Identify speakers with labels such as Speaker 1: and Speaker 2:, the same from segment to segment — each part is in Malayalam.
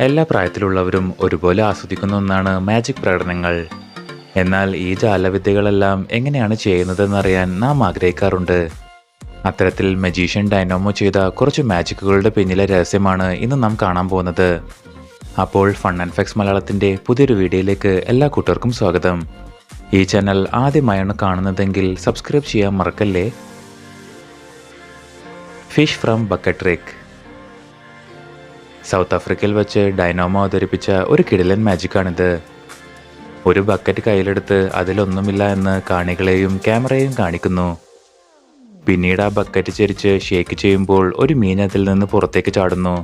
Speaker 1: എല്ലാ പ്രായത്തിലുള്ളവരും ഒരുപോലെ ആസ്വദിക്കുന്ന ഒന്നാണ് മാജിക് പ്രകടനങ്ങൾ. എന്നാൽ ഈ ജാലവിദ്യകളെല്ലാം എങ്ങനെയാണ് ചെയ്യുന്നതെന്നറിയാൻ നാം ആഗ്രഹിക്കാറുണ്ട്. അത്തരത്തിൽ മജീഷ്യൻ ഡൈനാമോ ചെയ്ത കുറച്ച് മാജിക്കുകളുടെ പിന്നിലെ രഹസ്യമാണ് ഇന്ന് നാം കാണാൻ പോകുന്നത്. അപ്പോൾ ഫൺ ആൻഡ് ഫാക്ട്സ് മലയാളത്തിൻ്റെ പുതിയൊരു വീഡിയോയിലേക്ക് എല്ലാ കൂട്ടർക്കും സ്വാഗതം. ഈ ചാനൽ ആദ്യമായാണ് കാണുന്നതെങ്കിൽ സബ്സ്ക്രൈബ് ചെയ്യാൻ മറക്കല്ലേ. Fish from bucket trick. South ആഫ്രിക്കയിൽ വെച്ച് ഡൈനാമോ അവതരിപ്പിച്ച ഒരു കിടിലൻ മാജിക്കാണിത്. ഒരു ബക്കറ്റ് കയ്യിലെടുത്ത് അതിലൊന്നുമില്ല എന്ന് കാണികളെയും ക്യാമറയെയും കാണിക്കുന്നു. പിന്നീട് ആ ബക്കറ്റ് ചരിച്ച് ഷേക്ക് ചെയ്യുമ്പോൾ ഒരു മീൻ അതിൽ നിന്ന് പുറത്തേക്ക് ചാടുന്നു.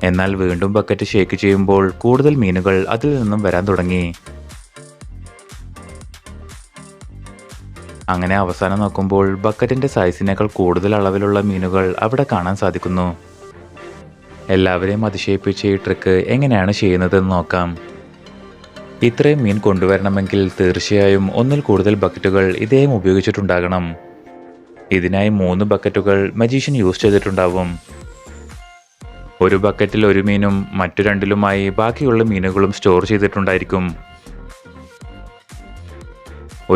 Speaker 1: എന്നാൽ വീണ്ടും ബക്കറ്റ് ഷേക്ക് ചെയ്യുമ്പോൾ കൂടുതൽ മീനുകൾ അതിൽ നിന്നും വരാൻ തുടങ്ങി. അങ്ങനെ അവസാനം നോക്കുമ്പോൾ ബക്കറ്റിൻ്റെ സൈസിനേക്കാൾ കൂടുതൽ അളവിലുള്ള മീനുകൾ അവിടെ കാണാൻ സാധിക്കുന്നു. എല്ലാവരെയും അതിശയിപ്പിച്ച ഈ ട്രിക്ക് എങ്ങനെയാണ് ചെയ്യുന്നതെന്ന് നോക്കാം. ഇത്രയും മീൻ കൊണ്ടുവരണമെങ്കിൽ തീർച്ചയായും ഒന്നിൽ കൂടുതൽ ബക്കറ്റുകൾ ഇദ്ദേഹം ഉപയോഗിച്ചിട്ടുണ്ടാകണം. ഇതിനായി 3 ബക്കറ്റുകൾ മജീഷ്യൻ യൂസ് ചെയ്തിട്ടുണ്ടാവും. ഒരു ബക്കറ്റിൽ ഒരു മീനും മറ്റു 2ലുമായി ബാക്കിയുള്ള മീനുകളും സ്റ്റോർ ചെയ്തിട്ടുണ്ടായിരിക്കും.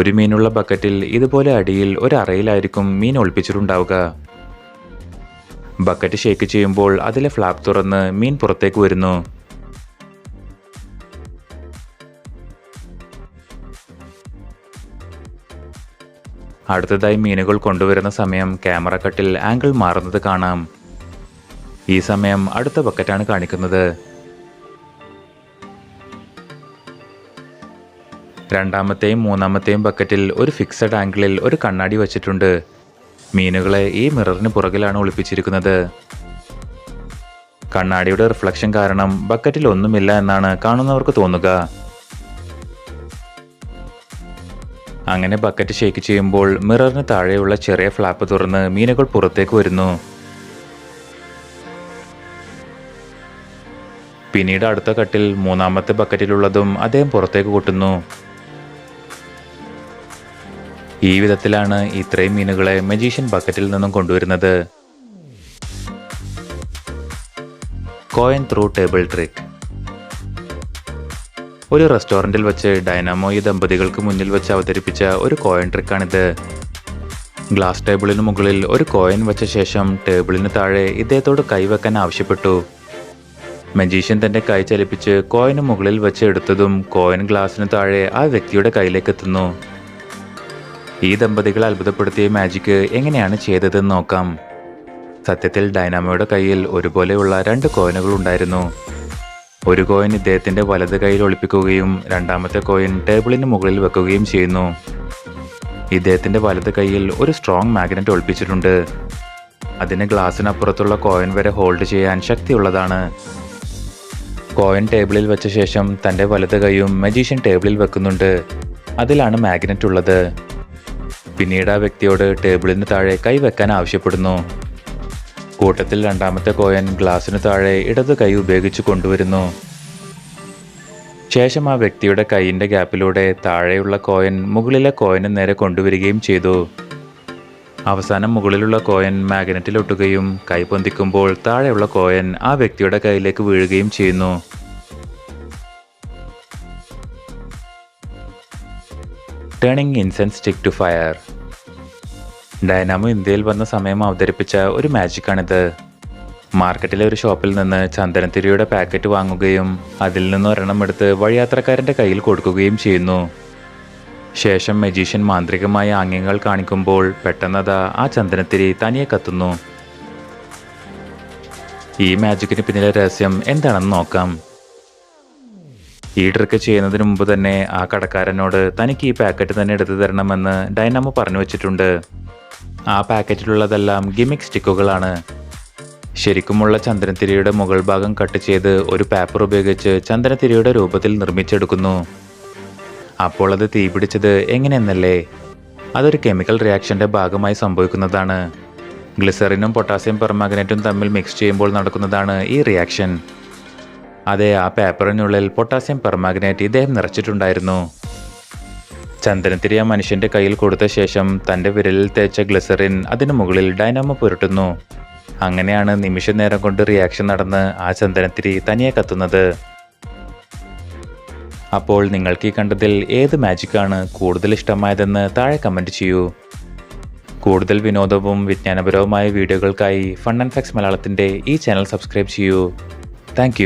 Speaker 1: ഒരു മീനുള്ള ബക്കറ്റിൽ ഇതുപോലെ അടിയിൽ ഒരു അറയിലായിരിക്കും മീൻ ഒളിപ്പിച്ചിട്ടുണ്ടാവുക. ബക്കറ്റ് ഷേക്ക് ചെയ്യുമ്പോൾ അതിലെ ഫ്ലാപ്പ് തുറന്ന് മീൻ പുറത്തേക്ക് വരുന്നു. അടുത്തതായി മീനുകൾ കൊണ്ടുവരുന്ന സമയം ക്യാമറ കട്ടിൽ ആംഗിൾ മാറുന്നത് കാണാം. ഈ സമയം അടുത്ത ബക്കറ്റാണ് കാണിക്കുന്നത്. രണ്ടാമത്തെയും മൂന്നാമത്തെയും ബക്കറ്റിൽ ഒരു ഫിക്സഡ് ആംഗിളിൽ ഒരു കണ്ണാടി വച്ചിട്ടുണ്ട്. മീനുകളെ ഈ മിററിന് പുറകിലാണ് ഒളിപ്പിച്ചിരിക്കുന്നത്. കണ്ണാടിയുടെ റിഫ്ലക്ഷൻ കാരണം ബക്കറ്റിൽ ഒന്നുമില്ല എന്നാണ് കാണുന്നവർക്ക് തോന്നുക. അങ്ങനെ ബക്കറ്റ് ഷേക്ക് ചെയ്യുമ്പോൾ മിററിന് താഴെയുള്ള ചെറിയ ഫ്ലാപ്പ് തുറന്ന് മീനുകൾ പുറത്തേക്ക് വരുന്നു. പിന്നീട് അടുത്ത കട്ടിൽ മൂന്നാമത്തെ ബക്കറ്റിലുള്ളതും അദ്ദേഹം പുറത്തേക്ക് കൊട്ടുന്നു. ഈ വിധത്തിലാണ് ഇത്രയും മീനുകളെ മജീഷ്യൻ ബക്കറ്റിൽ നിന്നും കൊണ്ടുവരുന്നത്. Coin through table trick. ഒരു റെസ്റ്റോറൻറ്റിൽ വെച്ച് ഡൈനാമോ ഈ ദമ്പതികൾക്ക് മുന്നിൽ വെച്ച് അവതരിപ്പിച്ച ഒരു കോയിൻ ട്രിക്കാണിത്. ഗ്ലാസ് ടേബിളിന് മുകളിൽ ഒരു കോയിൻ വെച്ച ശേഷം ടേബിളിന് താഴെ ഇദ്ദേഹത്തോട് കൈവെക്കാൻ ആവശ്യപ്പെട്ടു. മജീഷ്യൻ തന്റെ കൈ ചലിപ്പിച്ച് കോയിന് മുകളിൽ വെച്ച് എടുത്തതും കോയിൻ ഗ്ലാസിന് താഴെ ആ വ്യക്തിയുടെ കയ്യിലേക്ക് എത്തുന്നു. ഈ ദമ്പതികളെ അത്ഭുതപ്പെടുത്തിയ മാജിക്ക് എങ്ങനെയാണ് ചെയ്തതെന്ന് നോക്കാം. സത്യത്തിൽ ഡൈനാമോയുടെ കയ്യിൽ ഒരുപോലെയുള്ള 2 കോയിനുകൾ ഉണ്ടായിരുന്നു. ഒരു കോയിൻ ഇദ്ദേഹത്തിന്റെ വലത് കൈയിൽ ഒളിപ്പിക്കുകയും രണ്ടാമത്തെ കോയിൻ ടേബിളിന് മുകളിൽ വെക്കുകയും ചെയ്യുന്നു. ഇദ്ദേഹത്തിന്റെ വലത് കൈയിൽ ഒരു സ്ട്രോങ് മാഗ്നറ്റ് ഒളിപ്പിച്ചിട്ടുണ്ട്. അതിന് ഗ്ലാസിനപ്പുറത്തുള്ള കോയിൻ വരെ ഹോൾഡ് ചെയ്യാൻ ശക്തിയുള്ളതാണ്. കോയിൻ ടേബിളിൽ വെച്ച ശേഷം തന്റെ വലത് കൈയും മജീഷ്യൻ ടേബിളിൽ വെക്കുന്നുണ്ട്. അതിലാണ് മാഗ്നറ്റ് ഉള്ളത്. പിന്നീട് ആ വ്യക്തിയോട് ടേബിളിന് താഴെ കൈവെക്കാൻ ആവശ്യപ്പെടുന്നു. കൂട്ടത്തിൽ രണ്ടാമത്തെ കോയിൻ ഗ്ലാസിന് താഴെ ഇടത് കൈ ഉപയോഗിച്ച് കൊണ്ടുവരുന്നു. ശേഷം ആ വ്യക്തിയുടെ കൈയിൻ്റെ ഗ്യാപ്പിലൂടെ താഴെയുള്ള കോയിൻ മുകളിലെ കോയിന് നേരെ കൊണ്ടുവരികയും ചെയ്തു. അവസാനം മുകളിലുള്ള കോയിൻ മാഗ്നറ്റിൽ ഒട്ടുകയും കൈ പൊന്തിക്കുമ്പോൾ താഴെയുള്ള കോയിൻ ആ വ്യക്തിയുടെ കൈയിലേക്ക് വീഴുകയും ചെയ്യുന്നു. Turning incense stick to fire. Dynamo ഇന്ത്യയിൽ വന്ന സമയം അവതരിപ്പിച്ച ഒരു മാജിക്കാണിത്. മാർക്കറ്റിലെ ഒരു ഷോപ്പിൽ നിന്ന് ചന്ദനത്തിരിയുടെ പാക്കറ്റ് വാങ്ങുകയും അതിൽ നിന്ന് ഒരെണ്ണം എടുത്ത് വഴിയാത്രക്കാരൻ്റെ കയ്യിൽ കൊടുക്കുകയും ചെയ്യുന്നു. ശേഷം മജീഷ്യൻ മാന്ത്രികമായ ആംഗ്യങ്ങൾ കാണിക്കുമ്പോൾ പെട്ടെന്നതാ ആ ചന്ദനത്തിരി തനിയെ കത്തുന്നു. ഈ മാജിക്കിന് പിന്നിലെ രഹസ്യം എന്താണെന്ന് നോക്കാം. ഈ ട്രിക്ക് ചെയ്യുന്നതിന് മുമ്പ് തന്നെ ആ കടക്കാരനോട് തനിക്ക് ഈ പാക്കറ്റ് തന്നെ എടുത്തു തരണമെന്ന് ഡൈനാമോ പറഞ്ഞു വച്ചിട്ടുണ്ട്. ആ പാക്കറ്റിലുള്ളതെല്ലാം ഗിമിക് സ്റ്റിക്കുകളാണ്. ശരിക്കുമുള്ള ചന്ദനത്തിരിയുടെ മുകൾ ഭാഗം കട്ട് ചെയ്ത് ഒരു പേപ്പർ ഉപയോഗിച്ച് ചന്ദനത്തിരിയുടെ രൂപത്തിൽ നിർമ്മിച്ചെടുക്കുന്നു. അപ്പോൾ അത് തീപിടിച്ചത് എങ്ങനെയെന്നല്ലേ? അതൊരു കെമിക്കൽ റിയാക്ഷൻ്റെ ഭാഗമായി സംഭവിക്കുന്നതാണ്. ഗ്ലിസറിനും പൊട്ടാസ്യം പെർമാഗ്നേറ്റും തമ്മിൽ മിക്സ് ചെയ്യുമ്പോൾ നടക്കുന്നതാണ് ഈ റിയാക്ഷൻ. അതെ, ആ പേപ്പറിനുള്ളിൽ പൊട്ടാസ്യം പെർമാഗ്നേറ്റ് ഇദ്ദേഹം നിറച്ചിട്ടുണ്ടായിരുന്നു. ചന്ദനത്തിരി ആ മനുഷ്യന്റെ കയ്യിൽ കൊടുത്ത ശേഷം തന്റെ വിരലിൽ തേച്ച ഗ്ലിസറിൻ അതിനു മുകളിൽ ഡൈനാമോ പുരട്ടുന്നു. അങ്ങനെയാണ് നിമിഷ നേരം കൊണ്ട് റിയാക്ഷൻ നടന്ന് ആ ചന്ദനത്തിരി തനിയെ കത്തുന്നത്. അപ്പോൾ നിങ്ങൾക്ക് ഈ കണ്ടതിൽ ഏത് മാജിക്കാണ് കൂടുതൽ ഇഷ്ടമായതെന്ന് താഴെ കമൻറ്റ് ചെയ്യൂ. കൂടുതൽ വിനോദവും വിജ്ഞാനപരവുമായ വീഡിയോകൾക്കായി ഫൺ ആൻഡ് ഫാക്ട്സ് മലയാളത്തിൻ്റെ ഈ ചാനൽ സബ്സ്ക്രൈബ് ചെയ്യൂ. താങ്ക്